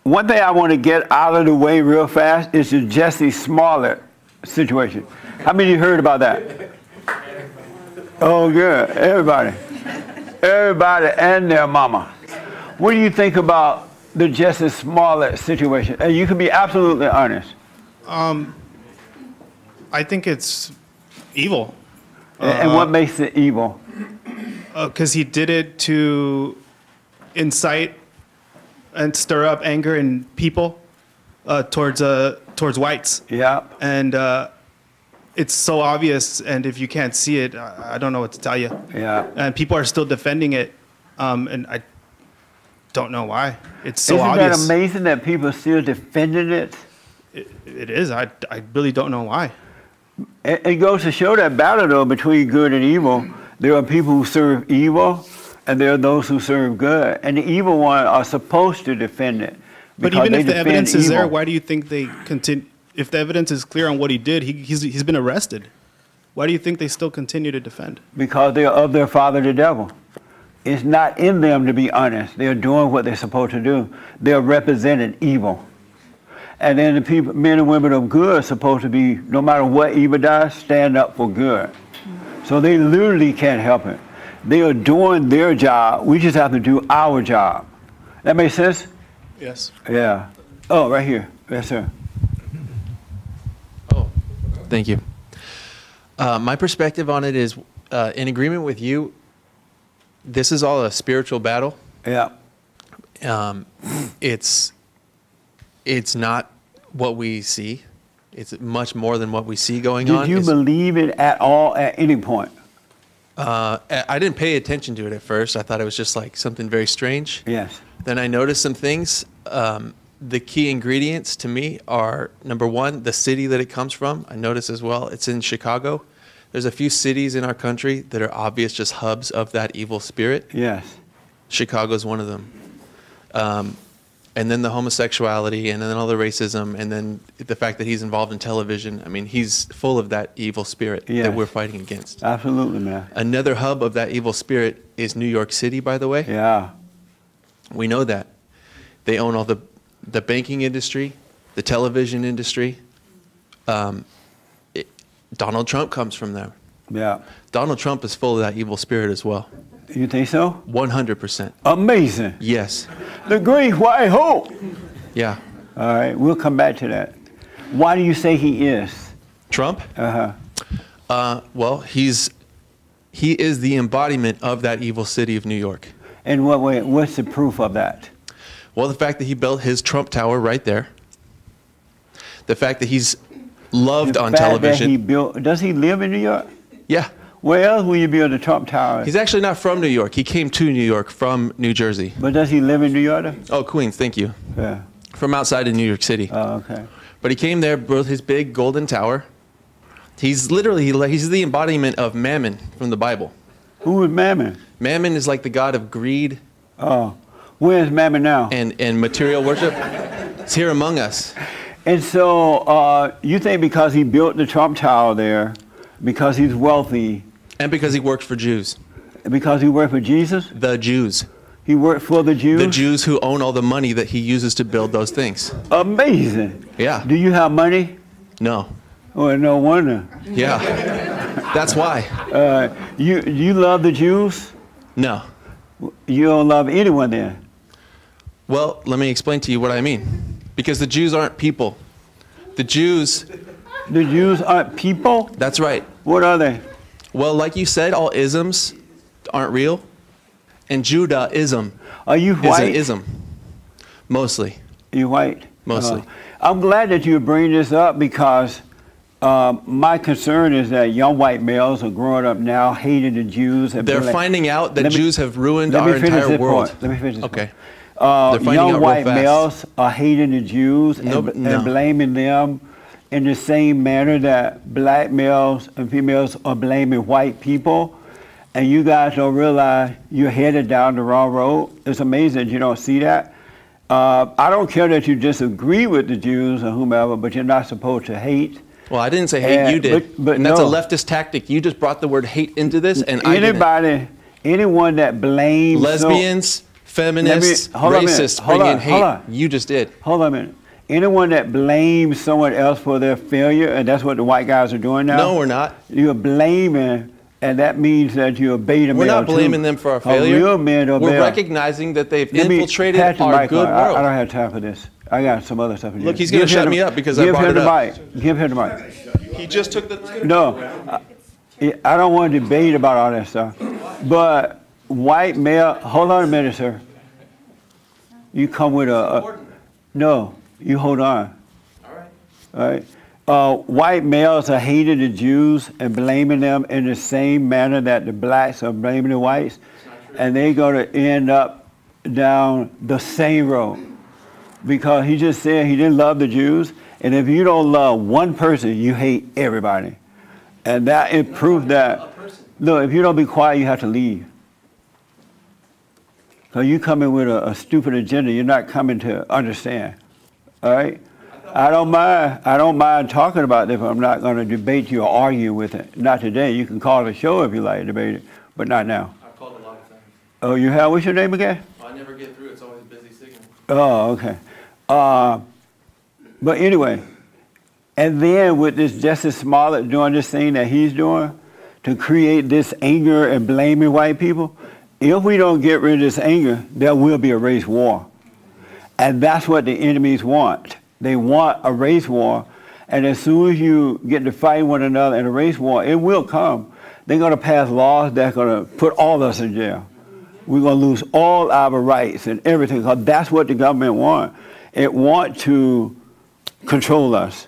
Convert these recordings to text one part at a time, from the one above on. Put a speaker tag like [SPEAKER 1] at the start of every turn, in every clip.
[SPEAKER 1] one thing I want to get out of the way real fast is the Jesse Smollett situation. How many of you heard about that? Oh, good. Everybody. Everybody and their mama. What do you think about the Jesse Smollett situation? And you can be absolutely honest.
[SPEAKER 2] I think it's evil.
[SPEAKER 1] And what makes it evil?
[SPEAKER 2] Because he did it to incite and stir up anger in people towards whites.
[SPEAKER 1] Yeah.
[SPEAKER 2] And it's so obvious, and if you can't see it, I don't know what to tell you.
[SPEAKER 1] Yeah.
[SPEAKER 2] And people are still defending it, and I don't know why. It's so obvious.
[SPEAKER 1] Isn't that amazing that people are still defending it?
[SPEAKER 2] It is. I really don't know why.
[SPEAKER 1] It goes to show that battle, though, between good and evil. There are people who serve evil, and there are those who serve good. And the evil ones are supposed to defend it.
[SPEAKER 2] But even if the evidence is there, why do you think they continue? If the evidence is clear on what he did, he's been arrested. Why do you think they still continue to defend?
[SPEAKER 1] Because they are of their father, the devil. It's not in them to be honest. They're doing what they're supposed to do. They're representing evil. And then the people, men and women of good are supposed to be, no matter what evil does, stand up for good. So they literally can't help it. They are doing their job. We just have to do our job. That makes sense?
[SPEAKER 2] Yes.
[SPEAKER 1] Yeah. Oh, right here. Yes, sir.
[SPEAKER 3] Oh, thank you. My perspective on it is, in agreement with you, this is all a spiritual battle.
[SPEAKER 1] Yeah.
[SPEAKER 3] It's not what we see. It's much more than what we see going on.
[SPEAKER 1] Did you believe it at all at any point?
[SPEAKER 3] I didn't pay attention to it at first. I thought it was just like something very strange.
[SPEAKER 1] Yes.
[SPEAKER 3] Then I noticed some things. The key ingredients to me are, number one, the city that it comes from. I noticed as well, it's in Chicago. There's a few cities in our country that are obvious just hubs of that evil spirit.
[SPEAKER 1] Yes.
[SPEAKER 3] Chicago's one of them. And then the homosexuality, and then all the racism, and then the fact that he's involved in television. I mean, he's full of that evil spirit that we're fighting against.
[SPEAKER 1] Absolutely, man.
[SPEAKER 3] Another hub of that evil spirit is New York City, by the way.
[SPEAKER 1] Yeah.
[SPEAKER 3] We know that. They own all the banking industry, the television industry. Donald Trump comes from there.
[SPEAKER 1] Yeah.
[SPEAKER 3] Donald Trump is full of that evil spirit as well.
[SPEAKER 1] You think so?
[SPEAKER 3] 100%.
[SPEAKER 1] Amazing.
[SPEAKER 3] Yes.
[SPEAKER 1] The great white hope.
[SPEAKER 3] Yeah.
[SPEAKER 1] All right, we'll come back to that. Why do you say he is?
[SPEAKER 3] Trump?
[SPEAKER 1] Uh-huh.
[SPEAKER 3] Well, he is the embodiment of that evil city of New York.
[SPEAKER 1] In what way? What's the proof of that?
[SPEAKER 3] Well, the fact that he built his Trump Tower right there. The fact that he's loved on television.
[SPEAKER 1] Does he live in New York?
[SPEAKER 3] Yeah.
[SPEAKER 1] Where else will you build a Trump Tower?
[SPEAKER 3] He's actually not from New York. He came to New York from New Jersey.
[SPEAKER 1] But does he live in New York?
[SPEAKER 3] Oh, Queens, thank you.
[SPEAKER 1] Yeah.
[SPEAKER 3] From outside of New York City.
[SPEAKER 1] Oh, okay.
[SPEAKER 3] But he came there, built his big golden tower. He's literally, he's the embodiment of Mammon from the Bible.
[SPEAKER 1] Who is Mammon?
[SPEAKER 3] Mammon is like the god of greed.
[SPEAKER 1] Oh. Where is Mammon now?
[SPEAKER 3] And material worship. It's here among us.
[SPEAKER 1] And so you think because he built the Trump Tower there, because he's wealthy.
[SPEAKER 3] And because he worked for Jews.
[SPEAKER 1] Because he worked for Jesus?
[SPEAKER 3] The Jews.
[SPEAKER 1] He worked for the Jews?
[SPEAKER 3] The Jews who own all the money that he uses to build those things.
[SPEAKER 1] Amazing.
[SPEAKER 3] Yeah.
[SPEAKER 1] Do you have money?
[SPEAKER 3] No.
[SPEAKER 1] Well, no wonder.
[SPEAKER 3] Yeah. That's why.
[SPEAKER 1] You love the Jews?
[SPEAKER 3] No.
[SPEAKER 1] You don't love anyone then?
[SPEAKER 3] Well, let me explain to you what I mean. Because the Jews aren't people. The Jews
[SPEAKER 1] aren't people?
[SPEAKER 3] That's right.
[SPEAKER 1] What are they?
[SPEAKER 3] Well, like you said, all isms aren't real. And Judaism
[SPEAKER 1] Are you white?
[SPEAKER 3] is an ism. Mostly.
[SPEAKER 1] You white?
[SPEAKER 3] Mostly.
[SPEAKER 1] I'm glad that you bring this up because my concern is that young white males are growing up now hating the Jews.
[SPEAKER 3] They're finding out that Jews have ruined our entire world.
[SPEAKER 1] Let me finish this
[SPEAKER 3] Okay.
[SPEAKER 1] Young white males are hating the Jews and blaming them in the same manner that black males and females are blaming white people. And you guys don't realize you're headed down the wrong road. It's amazing that you don't see that. I don't care that you disagree with the Jews or whomever, but you're not supposed to hate.
[SPEAKER 3] Well, I didn't say hate, you did.
[SPEAKER 1] But
[SPEAKER 3] and that's a leftist tactic. You just brought the word hate into this, and
[SPEAKER 1] anyone that blames
[SPEAKER 3] lesbians, feminists, racists bring in hate. You just did.
[SPEAKER 1] Hold on a minute. Anyone that blames someone else for their failure, and that's what the white guys are doing now.
[SPEAKER 3] No, we're not.
[SPEAKER 1] You're blaming, and that means that you're a beta male.
[SPEAKER 3] We're not blaming them for our failure.
[SPEAKER 1] Real men are
[SPEAKER 3] We're recognizing that they've infiltrated our good world.
[SPEAKER 1] I don't have time for this. I got some other stuff to do.
[SPEAKER 3] Look, he's going to shut me up because I brought it up.
[SPEAKER 1] Give him the mic.
[SPEAKER 3] He just took the...
[SPEAKER 1] No, I don't want to debate about all that stuff. But white male, hold on a minute, sir. You come with no, you hold on. All right. White males are hating the Jews and blaming them in the same manner that the blacks are blaming the whites. And they're going to end up down the same road. Because he just said he didn't love the Jews. And if you don't love one person, you hate everybody. And that it proved that, no, if you don't be quiet, you have to leave. So you come in with a stupid agenda, you're not coming to understand. All right? I don't mind talking about this, but I'm not going to debate you or argue with it. Not today. You can call the show if you like to debate it, but not now.
[SPEAKER 3] I've called a lot of times.
[SPEAKER 1] Oh, you have? What's your name again?
[SPEAKER 3] Well, I never get through. It's always busy signal.
[SPEAKER 1] Oh, okay. But anyway, and then with this Justice Smollett doing this thing that he's doing to create this anger and blaming white people, if we don't get rid of this anger, there will be a race war. And that's what the enemies want. They want a race war. And as soon as you get to fight one another in a race war, it will come. They're going to pass laws that are going to put all of us in jail. We're going to lose all our rights and everything, because that's what the government wants. It wants to control us.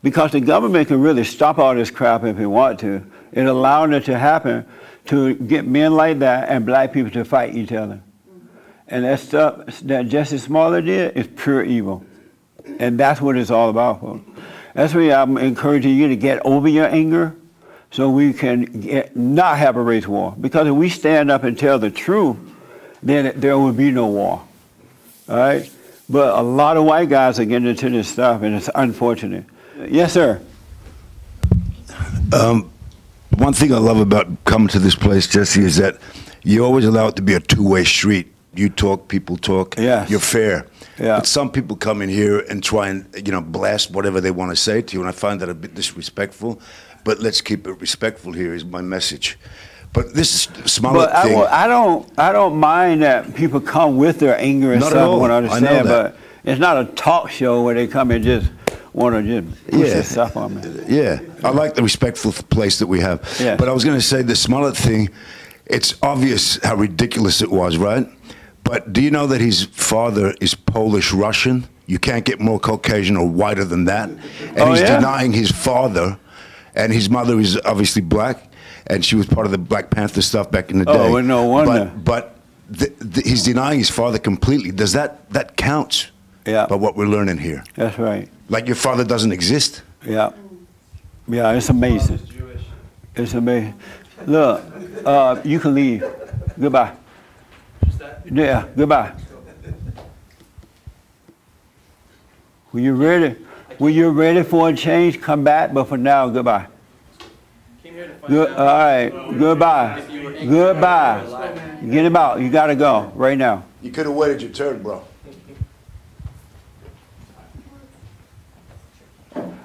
[SPEAKER 1] Because the government can really stop all this crap if it wants to. It allowed it to happen to get men like that and black people to fight each other. And that stuff that Justice Smollett did is pure evil. And that's what it's all about, folks. That's why I'm encouraging you to get over your anger so we can not have a race war. Because if we stand up and tell the truth, then there will be no war. All right? But a lot of white guys are getting into this stuff, and it's unfortunate. Yes, sir.
[SPEAKER 4] One thing I love about coming to this place, Jesse, is that you always allow it to be a two-way street. You talk, people talk.
[SPEAKER 1] Yes.
[SPEAKER 4] You're fair.
[SPEAKER 1] Yeah.
[SPEAKER 4] But some people come in here and try and, blast whatever they want to say to you, and I find that a bit disrespectful. But let's keep it respectful here is my message. But this Smollett thing.
[SPEAKER 1] I don't mind that people come with their anger and stuff. I want to understand, but it's not a talk show where they come and just want to just push this stuff on me.
[SPEAKER 4] Yeah, I like the respectful place that we have.
[SPEAKER 1] Yeah.
[SPEAKER 4] But I was going to say the Smollett thing. It's obvious how ridiculous it was, right? But do you know that his father is Polish-Russian? You can't get more Caucasian or whiter than that. And he's denying his father, and his mother is obviously black, and she was part of the Black Panther stuff back in the day.
[SPEAKER 1] Oh, well, no wonder.
[SPEAKER 4] But he's denying his father completely. Does that counts?
[SPEAKER 1] Yeah.
[SPEAKER 4] By what we're learning here.
[SPEAKER 1] That's right.
[SPEAKER 4] Like your father doesn't exist.
[SPEAKER 1] Yeah. Yeah, it's amazing. It's amazing. Look, you can leave. Goodbye. Yeah, goodbye. When you're ready for a change, come back, but for now, goodbye. All right, goodbye. Goodbye. Get him out. You got to go right now.
[SPEAKER 4] You could have waited your turn, bro.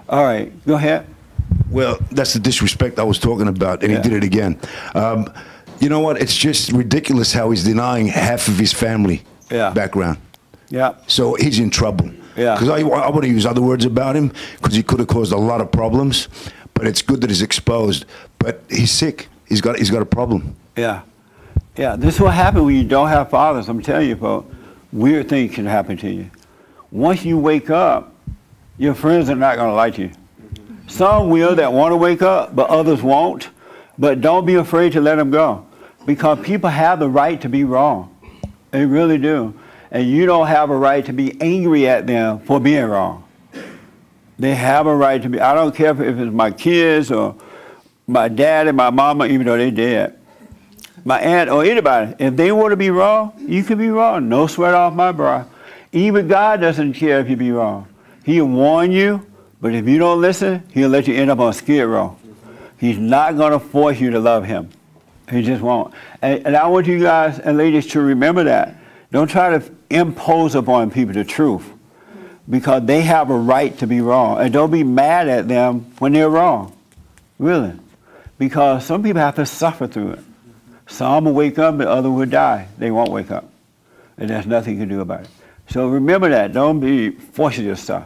[SPEAKER 1] All right, go ahead.
[SPEAKER 4] Well, that's the disrespect I was talking about, and he did it again. You know what? It's just ridiculous how he's denying half of his family background.
[SPEAKER 1] Yeah.
[SPEAKER 4] So he's in trouble.
[SPEAKER 1] Yeah.
[SPEAKER 4] Because I want to use other words about him, because he could have caused a lot of problems. But it's good that he's exposed. But he's sick. He's got a problem.
[SPEAKER 1] Yeah. Yeah. This is what happens when you don't have fathers. I'm telling you, folks, weird things can happen to you. Once you wake up, your friends are not going to like you. Some will that want to wake up, but others won't. But don't be afraid to let them go, because people have the right to be wrong. They really do. And you don't have a right to be angry at them for being wrong. They have a right to be. I don't care if it's my kids or my dad and my mama, even though they're dead. My aunt or anybody. If they want to be wrong, you can be wrong. No sweat off my brow. Even God doesn't care if you be wrong. He'll warn you, but if you don't listen, he'll let you end up on Skid Row. He's not going to force you to love him. He just won't. And I want you guys and ladies to remember that Don't try to impose upon people the truth, because they have a right to be wrong. And don't be mad at them when they're wrong, really. Because some people have to suffer through it. Some will wake up, the other will die. They won't wake up. And there's nothing you can do about it. So remember that. Don't be forcing yourself.